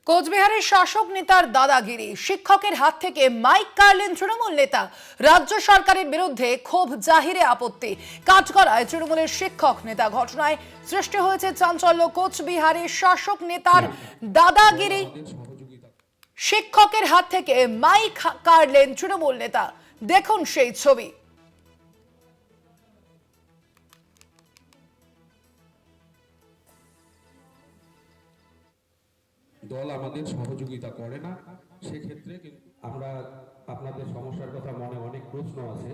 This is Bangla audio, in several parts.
কোচবিহারের শাসক নেতার দাদাগিরি, শিক্ষকের হাত থেকে মাইক কাড়লেন তৃণমূল নেতা। রাজ্য সরকারের বিরুদ্ধে ক্ষোভ জাহিরে আপত্তি, কাঠগড়ায় তৃণমূলের শিক্ষক নেতা। ঘটনায় সৃষ্টি হয়েছে চাঞ্চল্য। কোচবিহারের শাসক নেতার দাদাগিরি, শিক্ষকের হাত থেকে মাইক কাড়লেন তৃণমূল নেতা। দেখুন সেই ছবি। দল আমাদের সহযোগিতা করে না, সেক্ষেত্রে আমরা আপনাদের সমস্যার কথা মনে অনেক প্রশ্ন আছে,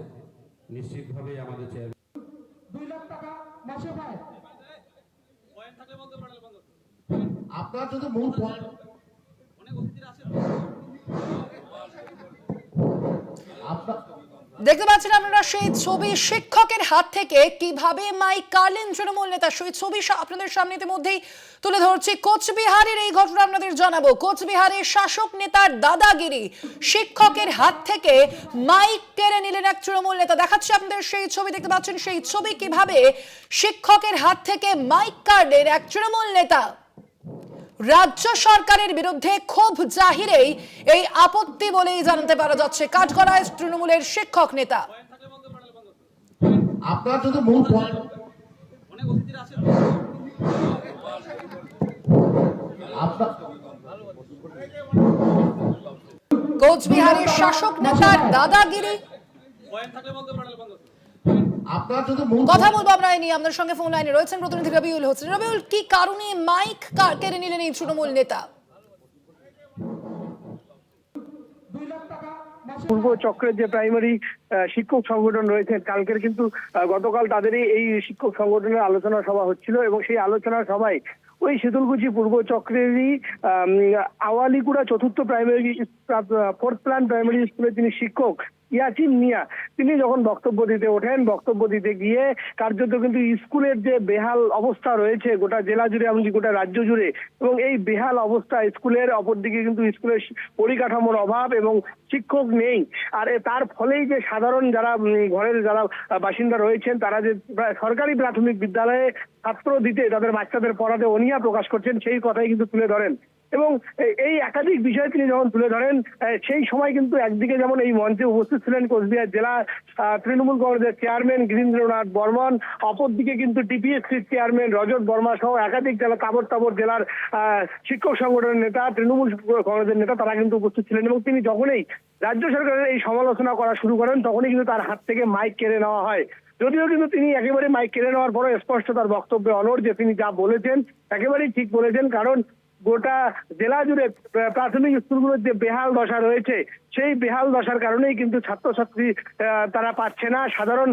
নিশ্চিতভাবে আমাদের চেয়ারম্যান 2 লাখ টাকা মাসে পায়। আপনার যদি মূল দেখতে পাচ্ছেন আপনারা সেই ছবি। শিক্ষকের হাত থেকে কিভাবে মাইক কাড়লেন তৃণমূল নেতা, সেই ছবি আপনাদের সামনে ইতিমধ্যেই তুলে ধরছি। কোচবিহারের এই ঘটনা আপনাদের জানাবো। কোচবিহারের শাসক নেতার দাদাগিরি, শিক্ষকের হাত থেকে মাইক কেড়ে নিলেন এক তৃণমূল নেতা। দেখাচ্ছি আপনাদের সেই ছবি। দেখতে পাচ্ছেন সেই ছবি, কিভাবে শিক্ষকের হাত থেকে মাইক কাড়লেন এক তৃণমূল নেতা। রাজ্য সরকারের বিরুদ্ধে ক্ষোভ জাহিরেই এই আপত্তি বলেই জানতে পারা যাচ্ছে কাঠগড়ায় তৃণমূলের শিক্ষক নেতা। আপনার যদি মূল কোচবিহারের শাসক নেতার দাদাগিরি, কথা বলবো আমরা এই নিয়ে। আপনার সঙ্গে ফোন লাইনে রয়েছেন প্রতিনিধি রবিউল হোসেন। রবিউল, কি কারণে মাইক কেড়ে নিলেন এই তৃণমূল নেতা? পূর্ব চক্রের যে প্রাইমারি শিক্ষক সংগঠন রয়েছেন, কালকের কিন্তু গতকাল তাদেরই এই শিক্ষক সংগঠনের আলোচনা সভা হচ্ছিল এবং সেই আলোচনা সভায় ওই শীতলকুচি পূর্ব চক্রেরই আওয়ালিকুড়া চতুর্থ প্রাইমারি ফোর্থ প্ল্যান প্রাইমারি স্কুলের যিনি শিক্ষক ইয়াসিন মিয়া, তিনি যখন বক্তব্য দিতে ওঠেন, বক্তব্য দিতে গিয়ে কার্যত কিন্তু স্কুলের যে বেহাল অবস্থা রয়েছে গোটা জেলা জুড়ে এমনকি গোটা রাজ্য জুড়ে, এবং এই বেহাল অবস্থা স্কুলের, অপরদিকে কিন্তু স্কুলের পরিকাঠামোর অভাব এবং শিক্ষক নেই। আর তার ফলেই যে সাধারণ যারা ঘরের যারা বাসিন্দা রয়েছেন, তারা যে সরকারি প্রাথমিক বিদ্যালয়ে ছাত্র দিতে, তাদের বাচ্চাদের পড়াতে অনীহা প্রকাশ করছেন, সেই কথাই কিন্তু তুলে ধরেন। এবং এই একাধিক বিষয় তিনি যখন তুলে ধরেন, সেই সময় কিন্তু একদিকে যেমন এই মঞ্চে উপস্থিত ছিলেন কোচবিহার জেলা তৃণমূল কংগ্রেসের চেয়ারম্যান গিরীন্দ্রনাথ বর্মন, অপরদিকে কিন্তু টিপিএসসির চেয়ারম্যান রজত বর্মা সহ একাধিক জেলা তাবর জেলার শিক্ষক সংগঠনের নেতা, তৃণমূল কংগ্রেসের নেতা, তারা কিন্তু উপস্থিত ছিলেন। এবং তিনি যখনই রাজ্য সরকারের এই সমালোচনা করা শুরু করেন, তখনই কিন্তু তার হাত থেকে মাইক কেড়ে নেওয়া হয়। যদিও কিন্তু তিনি একেবারে মাইক কেড়ে নেওয়ার পরে স্পষ্ট তার বক্তব্যে অনড় যে তিনি যা বলেছেন একেবারেই ঠিক বলেছেন। কারণ গোটা জেলা জুড়ে প্রাথমিক স্কুলগুলোর যে বেহাল দশা রয়েছে, সেই বেহাল দশার কারণেই কিন্তু ছাত্রছাত্রী তারা পাচ্ছে না। সাধারণ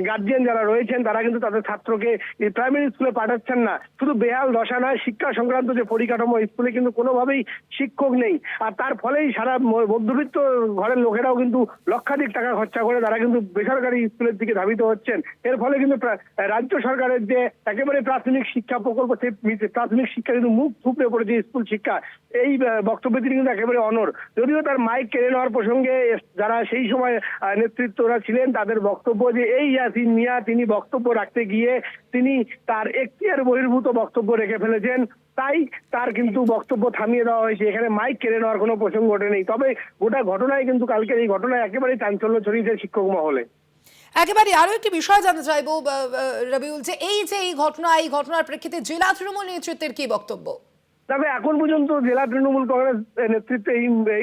গার্জিয়ান যারা রয়েছেন, তারা কিন্তু তাদের ছাত্রকে প্রাইমারি স্কুলে পাঠাচ্ছেন না। শুধু বেহাল দশা নয়, শিক্ষা সংক্রান্ত যে পরিকাঠামো, স্কুলে কিন্তু কোনোভাবেই শিক্ষক নেই। আর তার ফলেই সারা মধ্যবিত্ত ঘরের লোকেরাও কিন্তু লক্ষাধিক টাকা খরচা করে তারা কিন্তু বেসরকারি স্কুলের দিকে ধাবিত হচ্ছেন। এর ফলে কিন্তু রাজ্য সরকারের যে একেবারে প্রাথমিক শিক্ষা প্রকল্প, সেই প্রাথমিক শিক্ষা কিন্তু মুখ থুবড়ে পড়েছে স্কুল শিক্ষা। এই বক্তব্যে তিনি কিন্তু একেবারে অনড়। যদিও তার মাইক কেড়ে নেওয়ার প্রসঙ্গে যারা সেই সময় নেতৃত্বরা ছিলেন, তাদের বক্তব্য যে এই ইয়াসিন মিয়া তিনি বক্তব্য রাখতে গিয়ে তিনি তার এখতিয়ার বহির্ভূত বক্তব্য রেখে ফেলেছেন, তাই তার কিন্তু বক্তব্য থামিয়ে দেওয়া হয়েছে। এখানে মাইক কেড়ে নেওয়ার কোনো প্রসঙ্গ ওঠেনি। তবে গোটা ঘটনায় কিন্তু কালকের এই ঘটনায় একেবারেই চাঞ্চল্য ছড়িয়েছে শিক্ষক মহলে। একেবারে আরো একটি বিষয় জানতে চাইবো রবিউল, যে এই ঘটনার প্রেক্ষিতে জেলা তৃণমূল নেতৃত্বের কি বক্তব্য? তবে এখন পর্যন্ত জেলা তৃণমূল কংগ্রেস নেতৃত্বে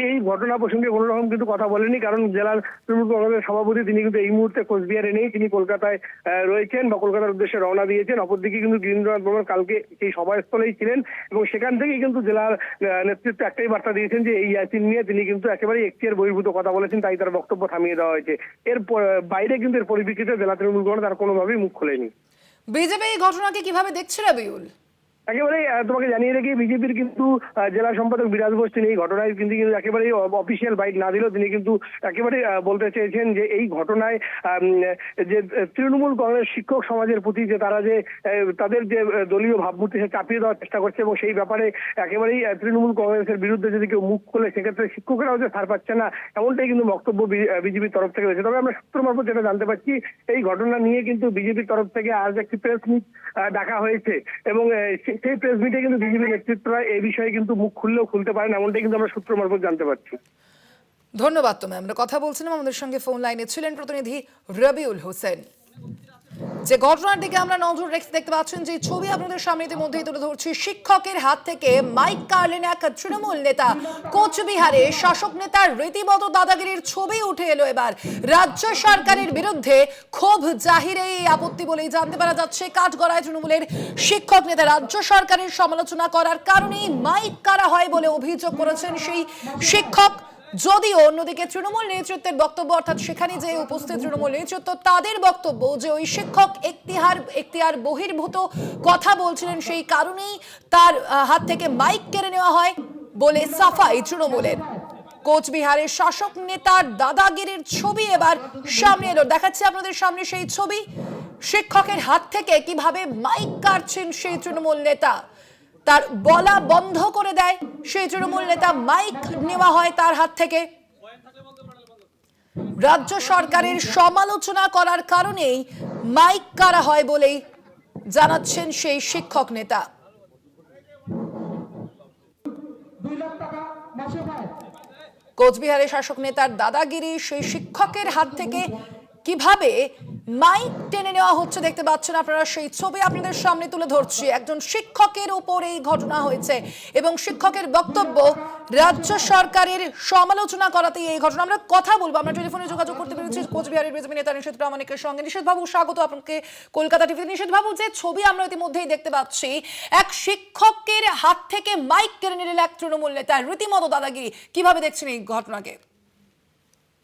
এই ঘটনা প্রসঙ্গে কোনো রকম কিন্তু কথা বলেনি। কারণ জেলার তৃণমূল কংগ্রেসের সভাপতি তিনি কিন্তু এই মুহূর্তে কোচবিহারে নেই, তিনি কলকাতায় রয়েছেন বা কলকাতার উদ্দেশ্যে রওনা দিয়েছেন। অপরদিকে কিন্তু গিরীন্দ্রনাথ বর্মন কালকে সেই সভাস্থলেই ছিলেন এবং সেখান থেকেই কিন্তু জেলার নেতৃত্ব একটাই বার্তা দিয়েছেন যে এই ইয়াসিন নিয়ে তিনি কিন্তু একেবারেই এখতিয়ার বহির্ভূত কথা বলেছেন, তাই তার বক্তব্য থামিয়ে দেওয়া হয়েছে। এর বাইরে কিন্তু এর পরিপ্রেক্ষিতে জেলা তৃণমূল কংগ্রেস আর কোনোভাবেই মুখ খোলেনি। বিজেপি এই ঘটনাকে কিভাবে দেখছে রবিউল? একেবারে তোমাকে জানিয়ে রেখে, বিজেপির কিন্তু জেলা সম্পাদক বিরাজ বোস তিনি এই ঘটনায় কিন্তু একেবারে অফিসিয়াল বাইট না দিলেও তিনি কিন্তু একেবারে বলতে চেয়েছেন যে এই ঘটনায় যে তৃণমূল কংগ্রেস শিক্ষক সমাজের প্রতি যে তারা যে তাদের যে দলীয় ভাবমূর্তি সে চাপিয়ে দেওয়ার চেষ্টা করছে, এবং সেই ব্যাপারে একেবারেই তৃণমূল কংগ্রেসের বিরুদ্ধে যদি কেউ মুখ খোলে সেক্ষেত্রে শিক্ষকেরাও যে ছাড় পাচ্ছে না, এমনটাই কিন্তু বক্তব্য বিজেপির তরফ থেকে রয়েছে। তবে আমরা সূত্র মারফত যেটা জানতে পারছি, এই ঘটনা নিয়ে কিন্তু বিজেপির তরফ থেকে আজ একটি প্রেস মিট ডাকা হয়েছে এবং সেই প্রেস মিটে কিন্তু বিজেপি নেতৃত্বরা এই বিষয়ে কিন্তু মুখ খুললেও খুলতে পারেন, এমনটাই কিন্তু আমরা সূত্র মারফত জানতে পারছি। ধন্যবাদ তোমায়। আমরা কথা বলছিলাম, আমাদের সঙ্গে ফোন লাইনে ছিলেন প্রতিনিধি রবিউল হোসেন। যে ঘটনার দিকে আমরা নজর রেখে দেখতে পাচ্ছেন যে ছবি আপনাদের সামনে ইতিমধ্যেই তুলে ধরছি, শিক্ষকের হাত থেকে মাইক কাড়লেন এক তৃণমূল নেতা। কোচবিহারে শাসক নেতার রীতিমতো দাদাগিরির ছবি উঠে এলো এবার। রাজ্য সরকারের বিরুদ্ধে ক্ষোভ জাহিরে এই আপত্তি বলেই জানতে পারা যাচ্ছে। কাঠগড়ায় তৃণমূলের শিক্ষক নেতা রাজ্য সরকারের সমালোচনা করার কারণেই মাইক কাড়া হয় বলে অভিযোগ করেছেন সেই শিক্ষক। যদিও অন্যদিকে তৃণমূল নেতৃত্বের বক্তব্য, অর্থাৎ সেখানে যে উপস্থিত তৃণমূল নেতৃত্ব তাদের বক্তব্য যে ওই শিক্ষক এখতিয়ার বহির্ভূত কথা বলছিলেন, সেই কারণেই তার হাত থেকে মাইক কেড়ে নেওয়া হয় বলে সাফাই তৃণমূলের। কোচবিহারের শাসক নেতার দাদাগিরির ছবি এবার সামনে এলো, দেখাচ্ছি আপনাদের সামনে সেই ছবি। শিক্ষকের হাত থেকে কিভাবে মাইক কাটছেন সেই তৃণমূল নেতা, তার বলা বন্ধ করে দেয় সেই তৃণমূল নেতা, মাইক নেওয়া হয় তার হাত থেকে। রাজ্য সরকারের সমালোচনা করার কারণেই মাইক কাড়া হয় বলেই জানাচ্ছেন সেই শিক্ষক নেতা। 2 লাখ টাকা মাসে পায়। কোচবিহারের শাসক নেতার দাদাগিরি, সেই শিক্ষকের হাত থেকে কিভাবে মাইক টেনে নেওয়া হচ্ছে দেখতে পাচ্ছেন আপনারা, সেই ছবি আপনাদের সামনে তুলে ধরছি। একজন শিক্ষকের উপর এই ঘটনা হয়েছে এবং শিক্ষকের বক্তব্য রাজ্য সরকারের সমালোচনা করাতেই এই ঘটনা। আমরা কথা বলবো, আমরা টেলিফোনে যোগাযোগ করতে পেরেছি কোচবিহারের বিজেপি নেতা নিষেধ প্রামাণিকের সঙ্গে। নিষেধ বাবু, স্বাগত আপনাকে কলকাতা টিভিতে। নিষেধ বাবু, যে ছবি আমরা ইতিমধ্যেই দেখতে পাচ্ছি, এক শিক্ষকের হাত থেকে মাইক কেড়ে নিলেন এক তৃণমূল নেতা, রীতিমতো দাদাগিরি, কিভাবে দেখছেন এই ঘটনাকে?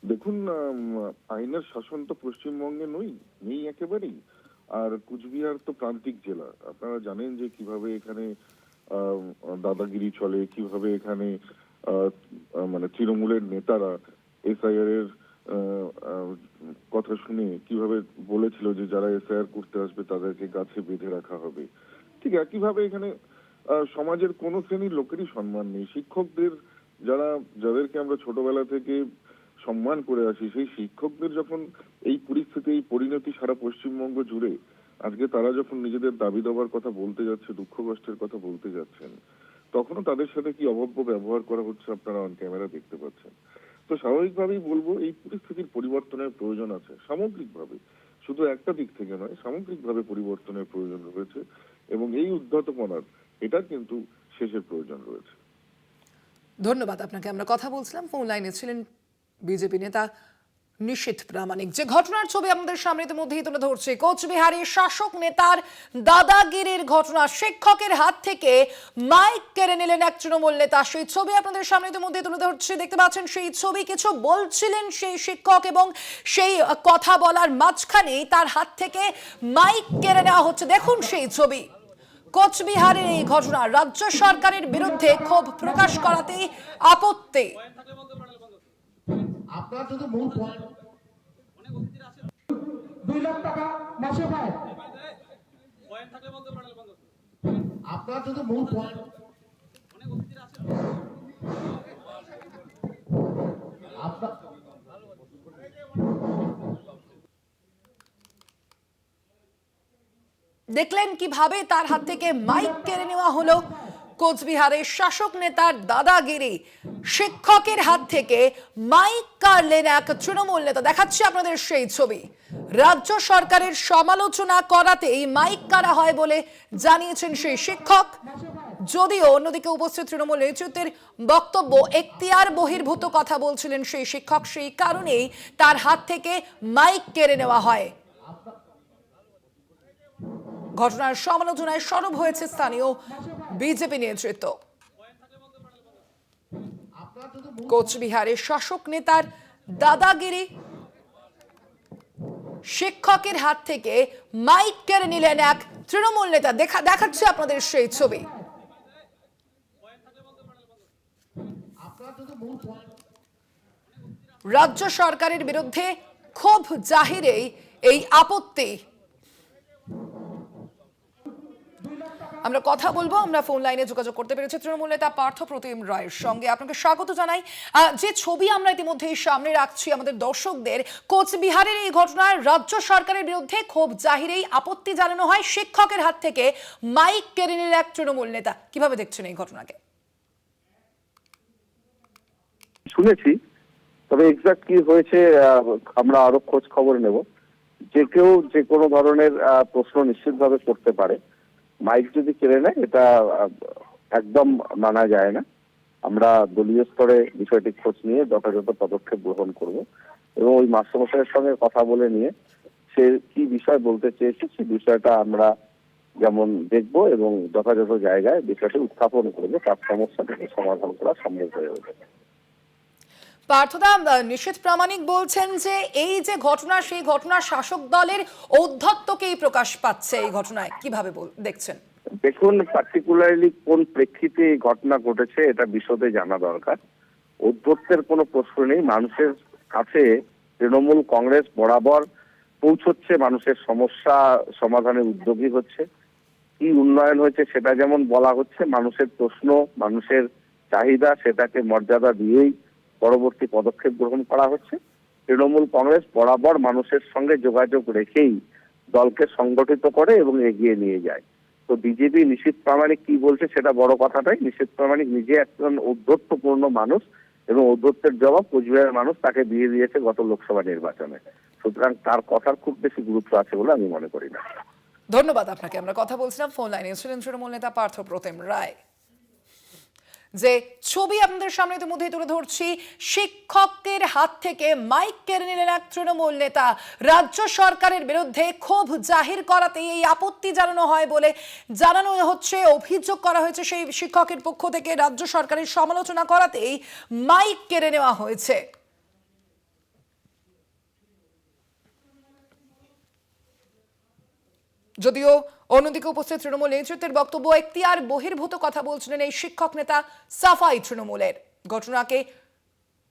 দেখুন, আইনের শাসন তো পশ্চিমবঙ্গে নেই একেবারেই। আর কুচবিহার তো প্রান্তিক জেলা, আপনারা জানেন যে কিভাবে এখানে দাদাগিরি চলে, কিভাবে এখানে মানে তৃণমূলের নেতারা এসআইআর এর কথা শুনে কিভাবে বলেছিল যে যারা এসআইআর করতে আসবে তাদেরকে গাছে বেঁধে রাখা হবে। ঠিক একইভাবে এখানে সমাজের কোনো শ্রেণীর লোকেরই সম্মান নেই। শিক্ষকদের যাদেরকে আমরা ছোটবেলা থেকে সম্মান করে আসি, সেই শিক্ষকদের যখন এই পরিস্থিতি, এই পরিণতি সারা পশ্চিমবঙ্গ জুড়ে, আজকে তারা যখন নিজেদের দাবি দাবার কথা বলতে যাচ্ছে, দুঃখ কষ্টের কথা বলতে যাচ্ছেন, তখনও তাদের সাথে কি অভব্য ব্যবহার করা হচ্ছে আপনারা অন ক্যামেরা দেখতে পাচ্ছেন। তো স্বাভাবিকভাবেই বলবো, এই পরিস্থিতির পরিবর্তনের প্রয়োজন আছে সামগ্রিকভাবে, শুধু একটা দিক থেকে নয়, সামগ্রিকভাবে পরিবর্তনের প্রয়োজন রয়েছে এবং এই উদ্ধতপনার এটা কিন্তু শেষের প্রয়োজন রয়েছে। ধন্যবাদ আপনাকে। আমরা কথা বলছিলাম, ফোন লাইনে ছিলেন বিজেপি নেতা নিষেধ প্রামাণিক। যে ঘটনার ছবি আমাদের সামনে ইতিমধ্যেই তুলে ধরছে, কোচবিহারের শাসক নেতার দাদাগিরির ঘটনা। শিক্ষকের হাত থেকে মাইক কেড়ে নিলেন এক তৃণমূল নেতা, সেই ছবি আপনাদের সামনে ইতিমধ্যেই তুলে ধরছে। দেখতে পাচ্ছেন সেই ছবি, কিছু বলছিলেন সেই শিক্ষক এবং সেই কথা বলার মাঝখানেই তার হাত থেকে মাইক কেড়ে নেওয়া হচ্ছে। দেখুন সেই ছবি। কোচবিহারের এই ঘটনা, রাজ্য সরকারের বিরুদ্ধে ক্ষোভ প্রকাশ করাতেই আপত্তি। আপনার যদি মূল 2 লাখ টাকা মাসে পায়। আপনার যদি মূল আপনার দেখলেন কিভাবে তার হাত থেকে মাইক কেড়ে নেওয়া হলো। কোচবিহারের শাসক নেতার দাদাগিরি, শিক্ষকের হাত থেকে মাইক কাড়লেন এক তৃণমূল নেতা। দেখাচ্ছি আপনাদের সেই ছবি। রাজ্য সরকারের সমালোচনা করাতেই মাইক কাড়া হয় বলে জানিয়েছেন সেই শিক্ষক। যদিও অন্যদিকে উপস্থিত তৃণমূল নেতৃত্বের বক্তব্য, এখতিয়ার বহির্ভূত কথা বলছিলেন সেই শিক্ষক, সেই কারণেই তার হাত থেকে মাইক কেড়ে নেওয়া হয়। ঘটনার সমালোচনায় সরব হয়েছে স্থানীয় বিজেপি নেতৃত্ব। কোচবিহারের শাসক নেতার দাদাগিরি, শিক্ষকের হাত থেকে মাইক কেড়ে নিলেন এক তৃণমূল নেতা। দেখাচ্ছে আপনাদের সেই ছবি। রাজ্য সরকারের বিরুদ্ধে ক্ষোভ জাহিরেই এই আপত্তি। আমরা কথা বলবো, আমরা ফোন লাইনে যোগাযোগ করতে পেরেছি তৃণমূল নেতা পার্থ প্রতিম রায়ের সঙ্গে। আপনাকে স্বাগত জানাই। যে ছবি আমরা ইতিমধ্যে সামনে রাখছি আমাদের দর্শকদের, কোচবিহারের এই ঘটনায় রাজ্য সরকারের বিরুদ্ধে ক্ষোভ জাহিরেই আপত্তি জানানো হয় শিক্ষকের হাত থেকে মাইক কেড়ে নিল এক তৃণমূল নেতা। কিভাবে দেখছেন এই ঘটনাকে? শুনেছি, তবে এক্সাক্ট কি হয়েছে আমরা আরো খোঁজ খবর নেব। যে কেউ যে কোনো ধরনের প্রশ্ন নিশ্চিতভাবে করতে পারে। মাইক যদি কেড়ে নেয় এটা একদম মানা যায় না। আমরা দলীয় স্তরে বিষয়টি খোঁজ নিয়ে যথাযথ পদক্ষেপ গ্রহণ করব এবং ওই মাস্টারমশাইয়ের সঙ্গে কথা বলে নিয়ে সে কি বিষয় বলতে চেয়েছে সেই বিষয়টা আমরা যেমন দেখব এবং যথাযথ জায়গায় বিষয়টি উত্থাপন করবো, তার সমস্যাটাকে সমাধান করা সম্ভব হয়ে ওঠে। পার্থদা, নিশীথ প্রামাণিক বলছেন যে এই যে ঘটনা, সেই ঘটনা শাসক দলের ঔদ্ধত্যকেই প্রকাশ পাচ্ছে এই ঘটনায়। কিভাবে দেখছেন? দেখুন, পার্টিকুলারলি কোন প্রেক্ষিতে এই ঘটনা ঘটেছে এটা বিশদে জানা দরকার। ঔদ্ধত্যের কোনো প্রশ্ন নেই। মানুষের কাছে তৃণমূল কংগ্রেস বরাবর পৌঁছচ্ছে, মানুষের সমস্যা সমাধানে উদ্যোগী হচ্ছে। কি উন্নয়ন হয়েছে সেটা যেমন বলা হচ্ছে, মানুষের প্রশ্ন, মানুষের চাহিদা, সেটাকে মর্যাদা দিয়েই পরবর্তী পদক্ষেপ গ্রহণ করা হচ্ছে। তৃণমূল কংগ্রেস বরাবর মানুষের সঙ্গে যোগাযোগ রেখেই দলকে সংগঠিত করে এবং এগিয়ে নিয়ে যায়। তো বিজেপি নিশীথ প্রামাণিক কি বলছে সেটা বড় কথাটাই। নিশীথ প্রামাণিক নিজে একজন ঔদ্ধত্যপূর্ণ মানুষ এবং ঔদ্ধত্যের জবাব কোচবিহারের মানুষ তাকে দিয়ে দিয়েছে গত লোকসভা নির্বাচনে। সুতরাং তার কথার খুব বেশি গুরুত্ব আছে বলে আমি মনে করি না। ধন্যবাদ আপনাকে। আমরা কথা বলছিলাম, ফোন লাইনে ছিলেন তৃণমূল নেতা পার্থ প্রতিম রায়। যে ছবি আপনাদের সামনে ইতিমধ্যে তুলে ধরছি, শিক্ষকের হাত থেকে মাইক কেড়ে নিলেন এক তৃণমূল নেতা। রাজ্য সরকারের বিরুদ্ধে ক্ষোভ জাহির করাতেই এই আপত্তি জানানো হয় বলে জানানো হচ্ছে, অভিযোগ করা হয়েছে সেই শিক্ষকের পক্ষ থেকে। রাজ্য সরকারের সমালোচনা করাতেই মাইক কেড়ে নেওয়া হয়েছে। যদিও অন্যদিকে উপস্থিত তৃণমূল নেতৃত্বের বক্তব্য, এখতিয়ার বহির্ভূত কথা বলছিলেন এই শিক্ষক নেতা সাফাই তৃণমূলের।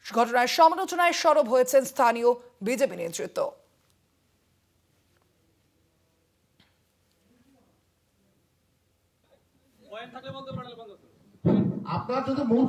ঘটনার সমালোচনায় সরব হয়েছেন স্থানীয় বিজেপি নেতৃত্ব। আপনার যদি মূল